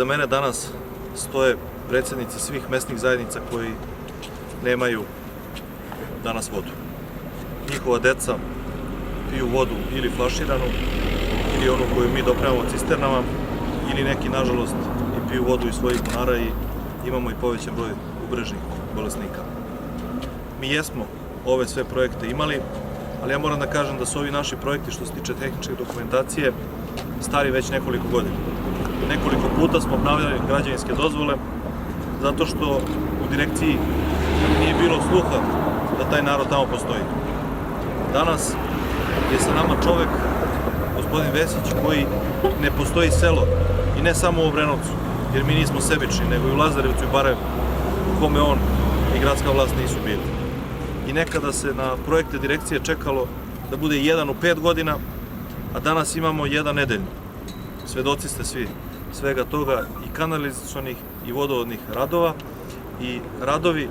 Iza mene danas stoje predsjednici svih mesnih zajednica koji nemaju danas vodu. Njihova deca piju vodu ili flaširanu, ili onu koju mi dopremamo cisternama, ili neki, nažalost, i piju vodu iz svojih bunara i imamo i povećan broj ubrežnih bolesnika. Mi jesmo ove sve projekte imali, ali ja moram da kažem da su ovi naši projekti, što se tiče tehničke dokumentacije, stari već nekoliko godina. Nekoliko puta smo obnavljali građevinske dozvole, zato što u direkciji nije bilo sluha da taj narod tamo postoji. Danas je sa nama čovek, gospodin Vesić, koji ne postoji selo, i ne samo u Obrenovcu, jer mi nismo sebični, nego i u Lazarevcu i Barajevu, u kome on i gradska vlast nisu bili. I nekada se na projekte direkcije čekalo da bude jedan u 5 godina, a danas imamo jedan nedeljno. Svedoci ste svi svega toga, i kanalizacionih i vodovodnih radova, i radovi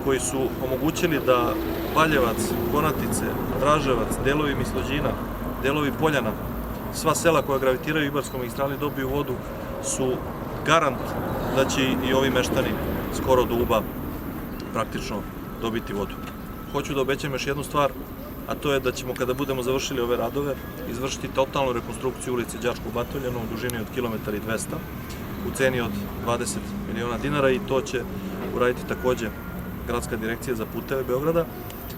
koji su omogućili da Baljevac, Konatice, Draževac, delovi Mislođina, delovi Poljana, sva sela koja gravitiraju Ibarskom magistrali dobiju vodu, su garant da će i ovi meštani skoro do Uba praktično dobiti vodu. Hoću da obećam još jednu stvar, a to je da ćemo, kada budemo završili ove radove, izvršiti totalnu rekonstrukciju ulice Đačkog bataljona u dužini od 1,2 km u ceni od 20 miliona dinara, i to će uraditi takođe Gradska direkcija za puteve Beograda.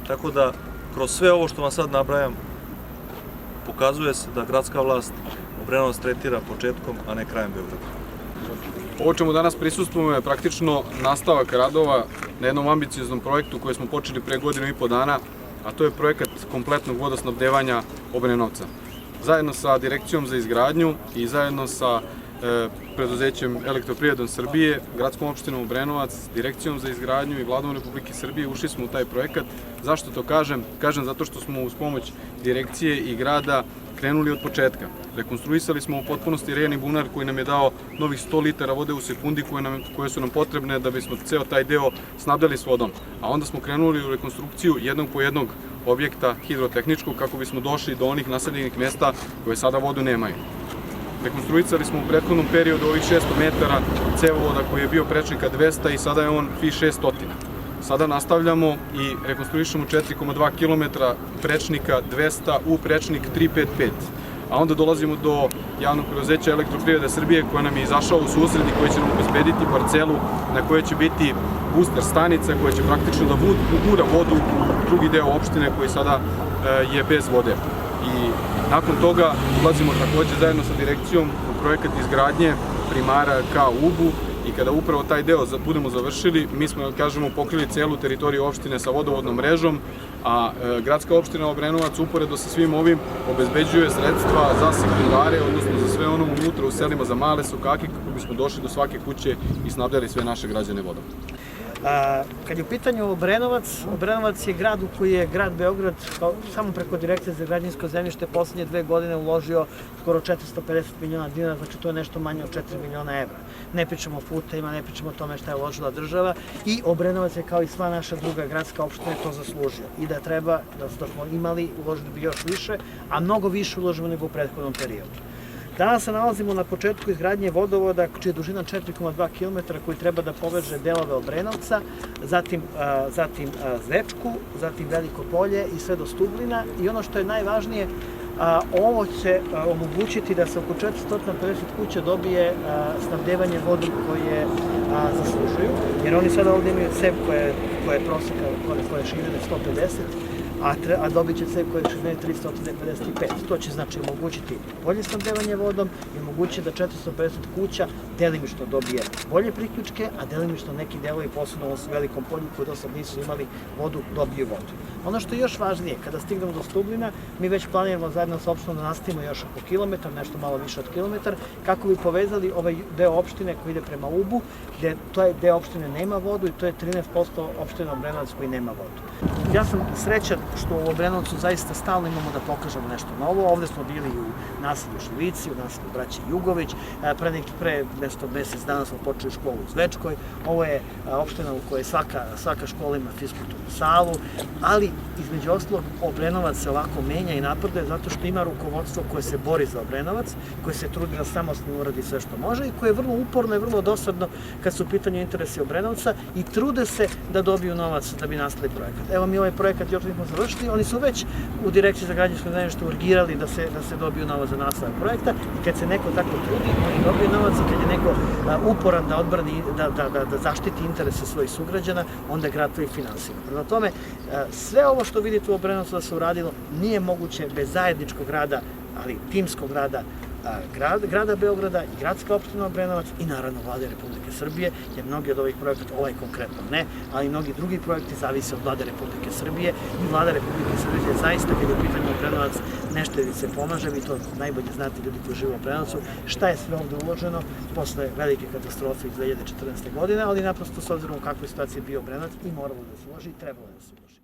Tako da, kroz sve ovo što vam sad nabrajam, pokazuje se da gradska vlast Obrenovac tretira početkom, a ne krajem Beograda. Ovo čemu danas prisustvujemo je praktično nastavak radova na jednom ambicioznom projektu koji smo počeli pre 1,5 godina, a to je projekat kompletnog vodosnabdevanja Obrenovca. Zajedno sa Direkcijom za izgradnju i zajedno sa preduzećem Elektroprivredom Srbije, gradskom opštinom Obrenovac, Direkcijom za izgradnju i Vladom Republike Srbije ušli smo u taj projekat. Zašto to kažem? Kažem zato što smo uz pomoć direkcije i grada krenuli od početka. Rekonstruisali smo u potpunosti rejni bunar koji nam je dao novih 100 litara vode u sekundi koje su nam potrebne da bismo ceo taj deo snabdeli s vodom. A onda smo krenuli u rekonstrukciju jednog po jednog objekta hidrotehničkog kako bismo došli do onih naseljenih mesta koje sada vodu nemaju. Rekonstruisali smo u prethodnom periodu ovih 600 metara cevovoda koji je bio prečnika 200 i sada je on fi 600. Sada nastavljamo i rekonstruišemo 4,2 km prečnika 200 u prečnik 355. A onda dolazimo do javnog preduzeća Elektroprivrede Srbije koja nam je izašao u susret i koji će nam obezbediti parcelu na kojoj će biti booster stanica koja će praktično da gura vodu u drugi deo opštine koji sada je bez vode. I nakon toga ulazimo takođe zajedno sa direkcijom u projekat izgradnje primara ka Ubu, i kada upravo taj deo budemo završili, mi smo, kažemo, pokrili celu teritoriju opštine sa vodovodnom mrežom, a gradska opština Obrenovac uporedo sa svim ovim obezbeđuje sredstva za sekundare, odnosno za sve ono unutra u selima, za male sokake, kako bismo došli do svake kuće i snabdeli sve naše građane vodom. Kad je u pitanju Obrenovac, Obrenovac je grad u koji je grad Beograd samo preko Direkcije za građevinsko zemljište poslednje 2 godine uložio skoro 450 miliona dinara, znači to je nešto manje od 4 miliona evra. Ne pričamo o putevima, ne pričamo o tome šta je uložila država, i Obrenovac je kao i sva naša druga gradska opština to zaslužio. I da treba, da smo imali, uložili bi još više, a mnogo više uložimo nego u prethodnom periodu. Danas se nalazimo na početku izgradnje vodovoda čija je dužina 4,2 km koji treba da poveže delove Obrenovca, zatim Zvečku, zatim Veliko Polje i sve do Stublina, i ono što je najvažnije, ovo će omogućiti da se oko 450 kuća dobije snabdevanje vodom koje zaslužuju, jer oni sada ovdje imaju cev koja je proseka, koja je širine 150, a dobit će cev koja je širine 355. To će znači omogućiti bolje snabdevanje vodom i omogućiti da 450 kuća delimično dobije bolje priključke, a delimično neki delovi, posebno u Velikom Polju koji do sad nisu imali vodu, dobiju vodu. Ono što je još važnije, kada stignemo do Stublina, mi već planiramo zajedno sa opštinom da nastavimo još oko kilometar, nešto malo više od kilometar, kako bi povezali ovaj deo opštine koji ide prema Ubu, gde taj deo opštine nema vodu, i to je 13% opštine Obrenovac koji nema vodu. Ja sam srećan što u Obrenovcu zaista stalno imamo da pokažemo nešto novo. Ovde smo bili u naselju Šljivici, u naselju braće Jugović, pre mesec dana smo počeli školu u Zvečkoj. Ovo je opština u kojoj svaka škola ima fiskulturnu salu, ali između ostalog Obrenovac se ovako menja i napreduje zato što ima rukovodstvo koje se bori za Obrenovac, koje se trudi da samostalno uradi sve što može i koje je vrlo uporno i vrlo dosadno kad su u pitanju interesi Obrenovca i trude se da dobiju novac da bi nastali projekat. Evo mi ovaj projekat još nismo završili, oni su već u Direkciji za građevinsko zemljište urgirali da se dobiju novac za nastavak projekta i kad se neko tako trudi, oni dobiju novac i kad je neko uporan da odbrani, da zaštiti interese svojih sugrađana, onda grad to i finansira. Prema tome, sve ovo što vidite u Obrenovcu da se uradilo nije moguće bez zajedničkog rada, ali timskog rada grada Beograda i gradska opština Obrenovac i naravno Vlade Republike Srbije, jer mnogi od ovih projekata, ovaj konkretno ne, ali mnogi drugi projekti zavise od Vlade Republike Srbije i Vlada Republike Srbije zaista kad je u pitanju Obrenovac Neštevice pomaže, vi to najbolje znate ljudi koji žive u Obrenovcu, šta je sve ovde uloženo posle velike katastrofe iz 2014. godine, ali naprosto s obzirom u kakvoj situaciji je bio Obrenovac i moralo da se uloži i trebalo da se uloži.